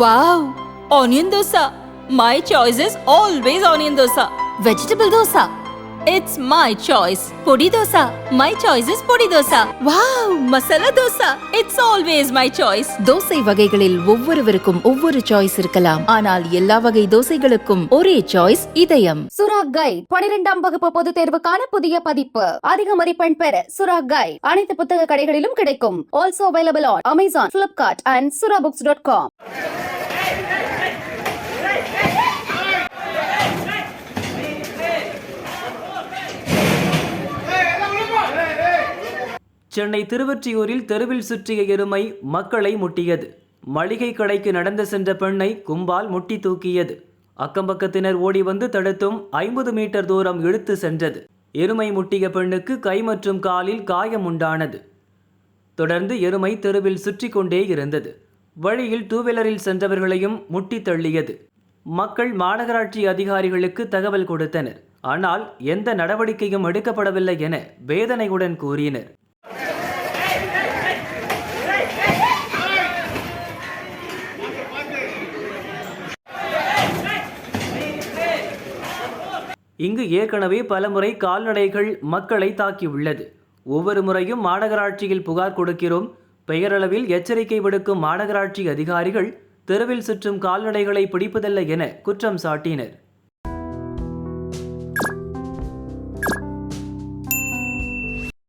Wow! Onion dosa. My choice is always onion dosa. Vegetable dosa. It's my choice. Podi dosa. My choice is podi dosa. Wow! Masala dosa. It's always my choice. Dosa வகைகளில் ஒவ்வொருவருக்கும் ஒவ்வொரு choice இருக்கலாம். ஆனால் எல்லா வகை தோசைகளுக்கும் ஒரே choice இதயம். சுரா கைட் 12ஆம் வகுப்பு பொதுத் தேர்வுக்கான புதிய பதிப்பு. அதிக மதிப்பெண் பெற சுரா கைட் அனைத்து புத்தக கடைகளிலும் கிடைக்கும். Also available on Amazon, Flipkart and surabooks.com. Chennai திருவொற்றியூரில் தெருவில் சுற்றிய எருமை மக்களை முட்டியது. மளிகை கடைக்கு நடந்து சென்ற பெண்ணை கும்பால் முட்டி தூக்கியது. அக்கம்பக்கத்தினர் ஓடி வந்து தடுத்தும் 50 மீட்டர் தூரம் இழுத்து சென்றது. எருமை முட்டிய பெண்ணுக்கு கை மற்றும் காலில் காயம் உண்டானது. தொடர்ந்து எருமை தெருவில் சுற்றி கொண்டே இருந்தது. வழியில் டூவீலரில் சென்றவர்களையும் முட்டி தள்ளியது. மக்கள் மாநகராட்சி அதிகாரிகளுக்கு தகவல் கொடுத்தனர். ஆனால் எந்த நடவடிக்கையும் எடுக்கப்படவில்லை என வேதனையுடன் கூறினர். இங்கு ஏற்கனவே பலமுறை கால்நடைகள் மக்களை தாக்கியுள்ளது. ஒவ்வொரு முறையும் மாநகராட்சியில் புகார் கொடுக்கிறோம். பெயரளவில் எச்சரிக்கை விடுக்கும் மாநகராட்சி அதிகாரிகள் தெருவில் சுற்றும் கால்நடைகளை பிடிப்பதில்லை என குற்றம் சாட்டினர்.